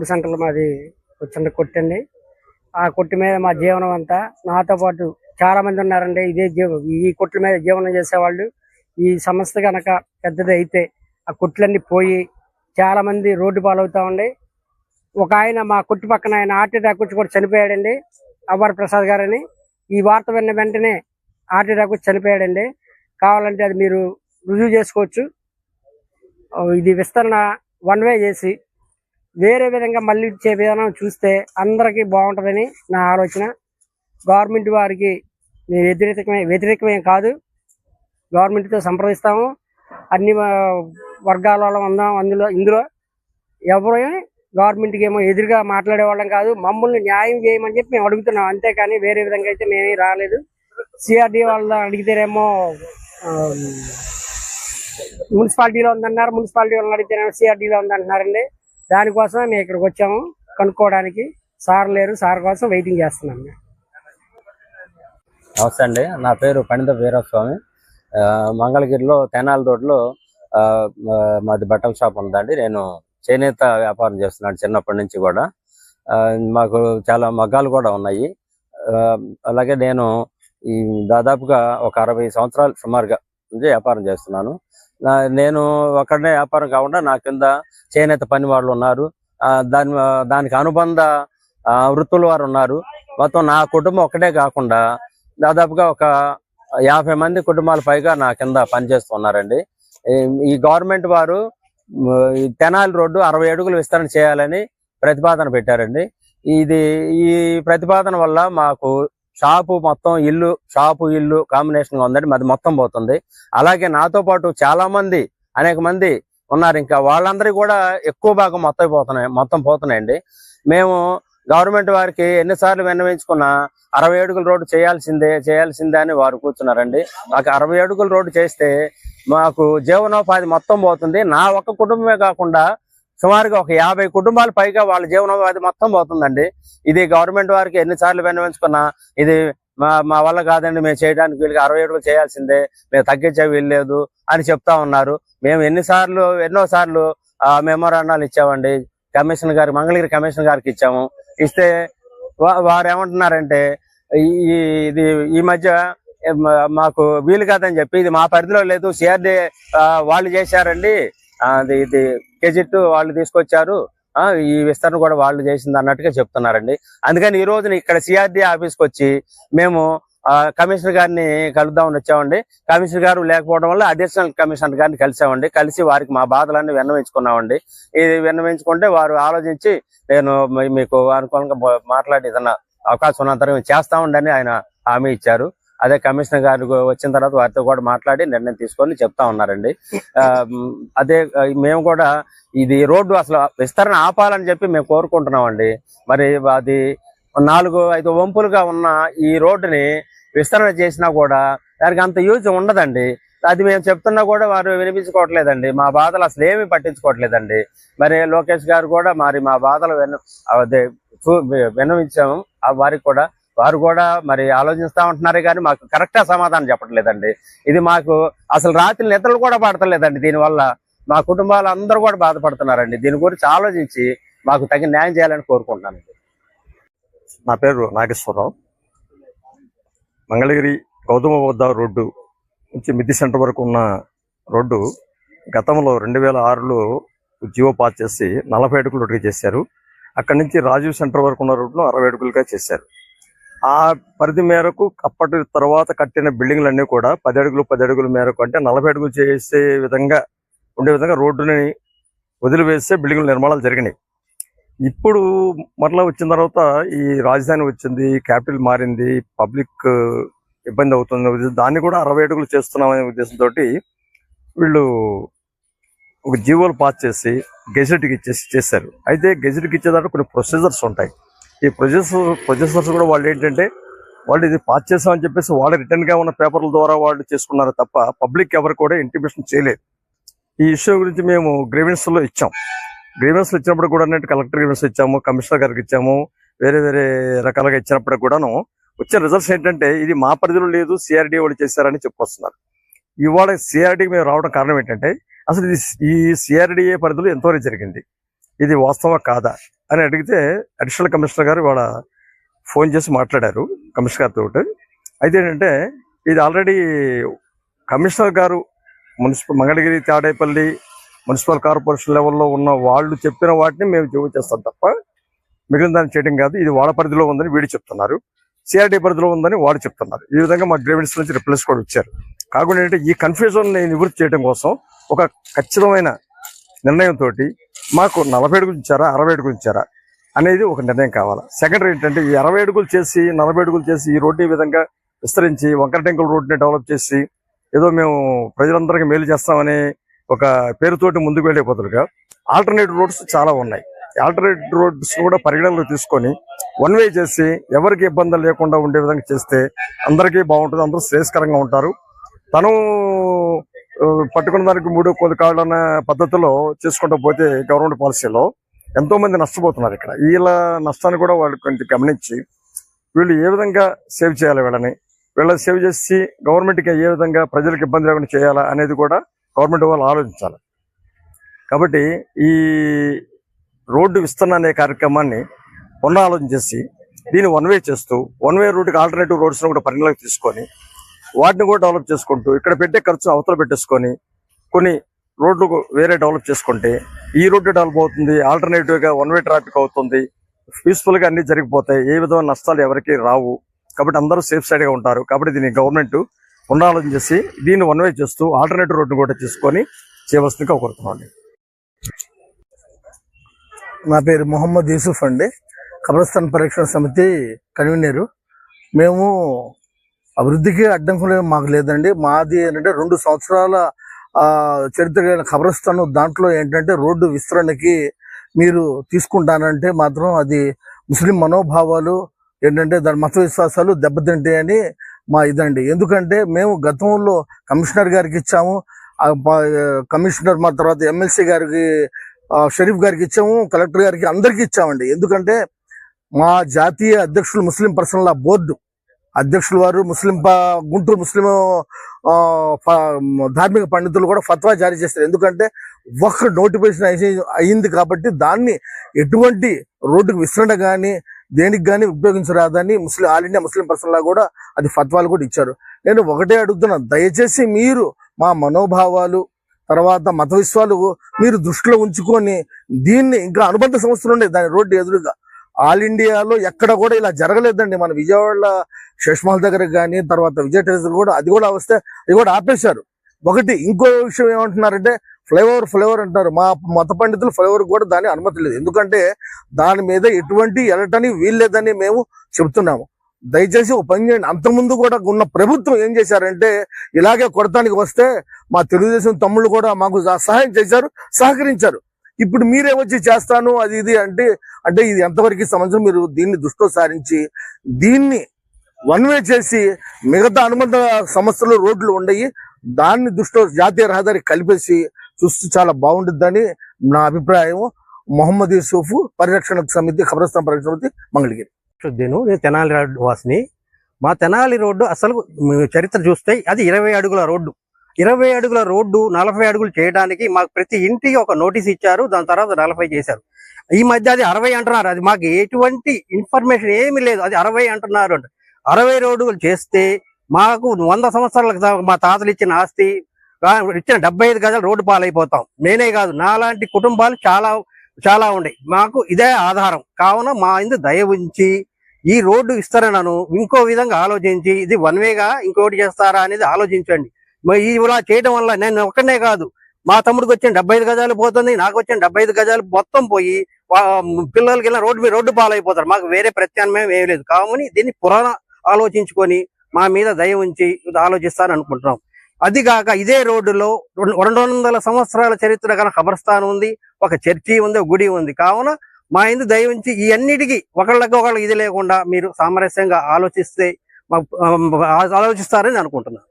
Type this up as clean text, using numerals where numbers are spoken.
Road సెంటర్లో మాది చిన్న కొట్టండి. ఆ కొట్టు మీద మా జీవనం అంతా. నాతో పాటు చాలా మంది ఉన్నారండి ఈ కొట్ల మీద జీవనం చేసేవాళ్ళు. ఈ సంస్థ కనుక పెద్దది అయితే ఆ కొట్లన్నీ పోయి చాలా మంది రోడ్డు పాలవుతా ఉండి. ఒక ఆయన మా కొట్టు పక్కన ఆయన హార్ట్ అటాక్ వచ్చి కూడా చనిపోయాడండి, అవ్వారి ప్రసాద్ గారని. ఈ వార్త విన్న వెంటనే హార్ట్ అటాక్ వచ్చి చనిపోయాడండి. కావాలంటే అది మీరు రుజువు చేసుకోవచ్చు. ఇది విస్తరణ వన్ వే చేసి వేరే విధంగా మళ్ళీ ఇచ్చే విధానం చూస్తే అందరికీ బాగుంటుందని నా ఆలోచన. గవర్నమెంట్ వారికి మేము వ్యతిరేకమే కాదు, గవర్నమెంట్తో సంప్రదిస్తాము. అన్ని వర్గాల వాళ్ళం ఉందాం ఇందులో ఎవరు గవర్నమెంట్కి ఏమో ఎదురుగా మాట్లాడే వాళ్ళం కాదు. మమ్మల్ని న్యాయం చేయమని చెప్పి మేము అడుగుతున్నాం, అంతేకాని వేరే విధంగా అయితే మేమీ రాలేదు. సిఆర్డీ వాళ్ళ అడిగితేనేమో మున్సిపాలిటీలో ఉందన్నారు, మున్సిపాలిటీ వాళ్ళని అడిగితేనేమో సిఆర్డీలో ఉందంటున్నారండి. దానికోసమే మేము ఇక్కడికి వచ్చాము కనుక్కోవడానికి. సార్ లేరు, సార్ కోసం వెయిటింగ్ చేస్తున్నాం. నమస్తే అండి, నా పేరు పండిత వీరస్వామి. మంగళగిరిలో తెనాలి రోడ్లో మాది బట్టల షాప్ ఉందండి. నేను చేనేత వ్యాపారం చేస్తున్నాను చిన్నప్పటి నుంచి కూడా. మాకు చాలా మగ్గాలు కూడా ఉన్నాయి. అలాగే నేను ఈ దాదాపుగా ఒక 60 సంవత్సరాలు సుమారుగా నుంచి వ్యాపారం చేస్తున్నాను. నేను ఒక్కడనే వ్యాపారం కాకుండా నా కింద చేనేత పని వాళ్ళు ఉన్నారు, దానికి అనుబంధ వృత్తుల వారు ఉన్నారు. మొత్తం నా కుటుంబం ఒక్కటే కాకుండా దాదాపుగా ఒక 50 మంది కుటుంబాల పైగా నా కింద పనిచేస్తున్నారండి. ఈ గవర్నమెంట్ వారు తెనాలి రోడ్డు 60 అడుగులు విస్తరణ చేయాలని ప్రతిపాదన పెట్టారండి. ఈ ప్రతిపాదన వల్ల మాకు షాపు మొత్తం ఇల్లు కాంబినేషన్ గా ఉందండి. అది మొత్తం పోతుంది. అలాగే నాతో పాటు చాలా మంది అనేక మంది ఉన్నారు, ఇంకా వాళ్ళందరికీ కూడా ఎక్కువ భాగం మొత్తం పోతున్నాయండి. మేము గవర్నమెంట్ వారికి ఎన్నిసార్లు విన్నవించుకున్నా 60 అడుగుల రోడ్డు చేయాల్సిందే అని వారు కూర్చున్నారండి. మాకు 60 అడుగుల రోడ్డు చేస్తే మాకు జీవనోపాధి మొత్తం పోతుంది. నా ఒక్క కుటుంబమే కాకుండా సుమారుగా ఒక 50 కుటుంబాల పైగా వాళ్ళ జీవనోపాధి మొత్తం పోతుందండి. ఇది గవర్నమెంట్ వారికి ఎన్నిసార్లు విన్నవించుకున్నా ఇది మా వల్ల కాదండి, మేము చేయడానికి వీళ్ళకి 60 అడుగులు చేయాల్సిందే, మేము తగ్గించే వీల్లేదు అని చెప్తా ఉన్నారు. మేము ఎన్నోసార్లు మెమోరాండాలు ఇచ్చామండి కమిషనర్ గారికి, మంగళగిరి కమిషనర్ గారికి ఇచ్చాము. ఇస్తే వారు ఏమంటున్నారంటే ఇది ఈ మధ్య మాకు వీలు కాదని చెప్పి, ఇది మా పరిధిలో లేదు, సిఆర్డీ వాళ్ళు చేశారండి, ఇది గెజిట్ వాళ్ళు తీసుకొచ్చారు, ఈ విస్తరణ కూడా వాళ్ళు చేసింది అన్నట్టుగా చెప్తున్నారండి. అందుకని ఈ రోజున ఇక్కడ సిఆర్డీ ఆఫీస్కి వచ్చి మేము కమిషనర్ గారిని కలుద్దామని వచ్చామండి. కమిషనర్ గారు లేకపోవడం వల్ల అడిషనల్ కమిషనర్ గారిని కలిసి వారికి మా బాధలన్నీ విన్నవించుకున్నామండి. ఇది విన్నవించుకుంటే వారు ఆలోచించి నేను మీకు అనుకూలంగా మాట్లాడి ఏదన్నా అవకాశం ఉన్నంత చేస్తామండి అని ఆయన హామీ ఇచ్చారు. అదే కమిషనర్ గారు వచ్చిన తర్వాత వారితో కూడా మాట్లాడి నిర్ణయం తీసుకొని చెప్తా ఉన్నారండి. అదే మేము కూడా ఇది రోడ్డు అసలు విస్తరణ ఆపాలని చెప్పి మేము కోరుకుంటున్నామండి. మరి అది 4-5 వంపులుగా ఉన్న ఈ రోడ్డుని విస్తరణ చేసినా కూడా దానికి అంత యూజ్ ఉండదండి. అది మేము చెప్తున్నా కూడా వారు వినిపించుకోవట్లేదండి. మా బాధలు అసలు ఏమీ పట్టించుకోవట్లేదండి. మరి లోకేష్ గారు కూడా మరి మా బాధలు విన్నవించాము వారికి కూడా. వారు కూడా మరి ఆలోచిస్తా ఉంటున్నారే కానీ మాకు కరెక్ట్ గా సమాధానం చెప్పట్లేదండి. ఇది మాకు అసలు రాత్రి నిద్రలు కూడా పడతలేదండి. దీనివల్ల మా కుటుంబాలు అందరూ కూడా బాధపడుతున్నారండి. దీని గురించి ఆలోచించి మాకు తగిన న్యాయం చేయాలని కోరుకుంటున్నానండి. నా పేరు నాగేశ్వరరావు. మంగళగిరి గౌతమ బుద్ధ రోడ్డు నుంచి మిద్ది సెంటర్ వరకు ఉన్న రోడ్డు గతంలో 2006లో జియో పాస్ చేసి 40 అడుగులు రోడ్డుగా చేశారు. అక్కడి నుంచి రాజీవ్ సెంటర్ వరకు ఉన్న రోడ్డును 60 అడుగులుగా చేశారు. ఆ పరిధి మేరకు అప్పటి తర్వాత కట్టిన బిల్డింగ్లన్నీ కూడా 10 అడుగుల మేరకు, అంటే 40 అడుగులు చేసే విధంగా ఉండే విధంగా రోడ్డుని వదిలివేసే బిల్డింగుల నిర్మాణాలు జరిగినాయి. ఇప్పుడు మరలా వచ్చిన తర్వాత ఈ రాజధాని వచ్చింది, క్యాపిటల్ మారింది, పబ్లిక్ ఇబ్బంది అవుతుంది, దాన్ని కూడా 60 అడుగులు చేస్తున్నామనే ఉద్దేశంతో వీళ్ళు ఒక జీవోలు పాస్ చేసి గెజెట్కి చేశారు. అయితే గెజెట్కి ఇచ్చేదాంట్లో కొన్ని ప్రొసీజర్స్ ఉంటాయి. ఈ ప్రొసీజర్స్ కూడా వాళ్ళు ఏంటంటే వాళ్ళు ఇది పాస్ చేస్తామని చెప్పేసి వాళ్ళు రిటర్న్ గా ఉన్న పేపర్ల ద్వారా వాళ్ళు చేసుకున్నారు తప్ప పబ్లిక్ ఎవరు కూడా ఇంటిమేషన్ చేయలేదు. ఈ ఇష్యూ గురించి మేము గ్రీవెన్స్ ఇచ్చినప్పుడు కూడా కలెక్టర్ గ్రీవెన్స్ ఇచ్చాము, కమిషనర్ గారికి ఇచ్చాము, వేరే రకాలుగా ఇచ్చినప్పుడు కూడాను వచ్చే రిజల్ట్స్ ఏంటంటే ఇది మా పరిధిలో లేదు, సిఆర్డీ వాళ్ళు చేశారని చెప్పొస్తున్నారు. ఇవాళ సిఆర్డీకి మేము రావడం కారణం ఏంటంటే అసలు ఈ సిఆర్డీఏ పరిధిలో ఎంతవరకు జరిగింది, ఇది వాస్తవం కాదా అని అడిగితే అడిషనల్ కమిషనర్ గారు వాళ్ళ ఫోన్ చేసి మాట్లాడారు కమిషనర్ గారితో. అయితే ఏంటంటే ఇది ఆల్రెడీ కమిషనర్ గారు మంగళగిరి, తాడేపల్లి మున్సిపల్ కార్పొరేషన్ లెవెల్లో ఉన్న వాళ్ళు చెప్పిన వాటిని మేము జోగు చేస్తాం తప్ప మిగిలిన దాన్ని చేయడం కాదు. ఇది వాళ్ళ పరిధిలో ఉందని వీడు చెప్తున్నారు, సిఆర్డీ పరిధిలో ఉందని వాడు చెప్తున్నారు. ఈ విధంగా మా గ్రీవెన్స్ నుంచి రిప్లైస్ కూడా ఇచ్చారు. కాకుండా ఏంటంటే ఈ కన్ఫ్యూజన్ నివృత్తి చేయడం కోసం ఒక ఖచ్చితమైన నిర్ణయంతో మాకు 40 అడుగులు ఇచ్చారా 60 అడుగులు ఇచ్చారా అనేది ఒక నిర్ణయం కావాలి. సెకండరీ ఏంటంటే ఈ 60 అడుగులు చేసి 40 అడుగులు చేసి ఈ రోడ్డు ఈ విధంగా విస్తరించి వంకరటెంకుల రోడ్డుని డెవలప్ చేసి ఏదో మేము ప్రజలందరికీ మేలు చేస్తామని ఒక పేరుతోటి ముందుకు వెళ్లే బదులుగా ఆల్టర్నేటివ్ రోడ్స్ చాలా ఉన్నాయి. ఆల్టర్నేటివ్ రోడ్స్ కూడా పరిగణనలో తీసుకొని వన్ వే చేసి ఎవరికి ఇబ్బందులు లేకుండా ఉండే విధంగా చేస్తే అందరికీ బాగుంటుంది, అందరూ శ్రేయస్కరంగా ఉంటారు. తను పట్టుకున్న దానికి 3 కోది కాళ్ళు అన్న పద్ధతిలో చేసుకుంటూ పోతే గవర్నమెంట్ పాలసీలో ఎంతో మంది నష్టపోతున్నారు. ఇక్కడ వీళ్ళ నష్టాన్ని కూడా వాళ్ళు కొంచెం గమనించి వీళ్ళు ఏ విధంగా సేవ్ చేయాలి, వీళ్ళని సేవ్ చేసి గవర్నమెంట్కి ఏ విధంగా ప్రజలకు ఇబ్బంది లేకుండా చేయాలా అనేది కూడా గవర్నమెంట్ వాళ్ళు ఆలోచించాలి. కాబట్టి ఈ రోడ్డు విస్తరణ అనే కార్యక్రమాన్ని పునరాలోచన చేసి దీన్ని వన్ వే చేస్తూ వన్ వే రూట్కి ఆల్టర్నేటివ్ రోడ్స్ను కూడా పరిగణలోకి తీసుకొని వాటిని కూడా డెవలప్ చేసుకుంటూ ఇక్కడ పెట్టే ఖర్చు అవతల పెట్టేసుకొని కొన్ని రోడ్లు వేరే డెవలప్ చేసుకుంటే ఈ రోడ్డు డెవలప్ అవుతుంది, ఆల్టర్నేటివ్గా వన్ వే ట్రాఫిక్ అవుతుంది, పీస్ఫుల్గా అన్ని జరిగిపోతాయి, ఏ విధమైన నష్టాలు ఎవరికి రావు. కాబట్టి అందరూ సేఫ్ సైడ్గా ఉంటారు. కాబట్టి దీన్ని గవర్నమెంట్ పునరాలోచన చేసి దీన్ని వన్ వే చేస్తూ ఆల్టర్నేటివ్ రోడ్డును కూడా తీసుకొని చేయవలసిందిగా కోరుతున్నాం. నా పేరు మొహమ్మద్ యూసుఫ్ అండి, కబ్రస్థాన్ పరిరక్షణ సమితి కన్వీనరు. మేము అభివృద్ధికి అడ్డంకులు మాకు లేదండి. మాది ఏంటంటే 2 సంవత్సరాల చరిత్ర కలిగిన కబ్రస్థాను. దాంట్లో ఏంటంటే రోడ్డు విస్తరణకి మీరు తీసుకుంటానంటే మాత్రం అది ముస్లిం మనోభావాలు ఏంటంటే దాని మత విశ్వాసాలు దెబ్బతింటాయని మా ఇదండి. ఎందుకంటే మేము గతంలో కమిషనర్ గారికి ఇచ్చాము, కమిషనర్ మా తర్వాత ఎమ్మెల్సీ గారికి, షరీఫ్ గారికి ఇచ్చాము, కలెక్టర్ గారికి, అందరికీ ఇచ్చామండి. ఎందుకంటే మా జాతీయ అధ్యక్షులు ముస్లిం పర్సనల్ లా బోర్డు అధ్యక్షులు వారు గుంటూరు ముస్లిం ధార్మిక పండితులు కూడా ఫత్వా జారీ చేస్తారు. ఎందుకంటే ఒక్క నోటిఫికేషన్ అయింది కాబట్టి దాన్ని ఎటువంటి రోడ్డుకు విస్తరణ కానీ దేనికి కానీ ఉపయోగించరాదని ఆల్ ఇండియా ముస్లిం పర్సనల్ లా కూడా అది ఫత్వాలు కూడా ఇచ్చారు. నేను ఒకటే అడుగుతున్నాను, దయచేసి మీరు మా మనోభావాలు తర్వాత మత విశ్వాసాలు మీరు దృష్టిలో ఉంచుకొని దీన్ని ఇంకా అనుబంధ సంస్థలు ఉండే దాని రోడ్డు ఎదురుగా ఆల్ ఇండియాలో ఎక్కడ కూడా ఇలా జరగలేదండి. మన విజయవాడలో శేషమహల్ దగ్గర కానీ తర్వాత విజయ టెరెస్ కూడా అది కూడా వస్తే అది కూడా ఆపేశారు. ఒకటి ఇంకో విషయం ఏమంటున్నారంటే ఫ్లైఓవర్ అంటారు. మా మత పండితులు ఫ్లైఓవర్ కూడా దాని అనుమతి లేదు. ఎందుకంటే దాని మీద ఎటువంటి వెళ్ళటని వీల్లేదని మేము చెబుతున్నాము. దయచేసి ఒక పని చేయండి. అంతకుముందు కూడా ఉన్న ప్రభుత్వం ఏం చేశారంటే ఇలాగే కొడతానికి వస్తే మా తెలుగుదేశం తమ్ముళ్ళు కూడా మాకు సహాయం చేశారు, సహకరించారు. ఇప్పుడు మీరే వచ్చి చేస్తాను అది ఇది అంటే ఇది ఎంతవరకు సంబంధం? మీరు దీన్ని దృష్టిలో సారించి దీన్ని వన్ వే చేసి మిగతా అనుబంధ సంస్థలు రోడ్లు ఉండయి దాన్ని దృష్టిలో జాతీయ రహదారి కలిపేసి చూస్తే చాలా బాగుంటుందని నా అభిప్రాయం. మొహమ్మద్ యూసుఫ్ పరిరక్షణ సమితి, ఖబరస్థాన్ పరిరక్షణ సమితి, మంగళగిరి. నేను తెనాలి రోడ్డు వాసిని. మా తెనాలి రోడ్డు అసలు చరిత్ర చూస్తే అది 20 అడుగుల రోడ్డు. 20 అడుగుల రోడ్డు 40 అడుగులు చేయడానికి మాకు ప్రతి ఇంటికి ఒక నోటీస్ ఇచ్చారు. దాని తర్వాత 40 చేశారు. ఈ మధ్య అది 60 అంటున్నారు. అది మాకు ఎటువంటి ఇన్ఫర్మేషన్ ఏమీ లేదు. అది 60 అంటున్నారు. 60 రోడ్డులు చేస్తే మాకు 100 సంవత్సరాలకు మా తాతలు ఇచ్చిన ఆస్తి ఇచ్చిన 75 గజాలు రోడ్డు పాలైపోతాం. నేనే కాదు, నాలాంటి కుటుంబాలు చాలా ఉన్నాయి. మాకు ఇదే ఆధారం. కావున మా ఇందు దయ ఉంచి ఈ రోడ్డు విస్తరణను ఇంకో విధంగా ఆలోచించి ఇది వన్ వేగా ఇంకోటి చేస్తారా అనేది ఆలోచించండి. ఇలా చేయడం వల్ల నేను ఒక్కనే కాదు, మా తమ్ముడికి వచ్చిన 75 గజాలు పోతుంది, నాకు వచ్చిన 75 గజాలు మొత్తం పోయి పిల్లలకి రోడ్డు పాలైపోతారు. మాకు వేరే ప్రత్యామ్నాయం ఏమీ లేదు. కావున దీన్ని ఆలోచించుకొని మా మీద దయ ఉంచి ఆలోచిస్తారని అనుకుంటున్నాం. అది కాక ఇదే రోడ్డులో 200 సంవత్సరాల చరిత్ర గల ఖబర్స్థాన్ ఉంది, ఒక చర్చి ఉంది, ఒక గుడి ఉంది. కావున మా ఇందు దయ ఉంచి ఈ అన్నిటికీ ఒకళ్ళకి ఇది లేకుండా మీరు సామరస్యంగా ఆలోచిస్తారని అనుకుంటున్నాను.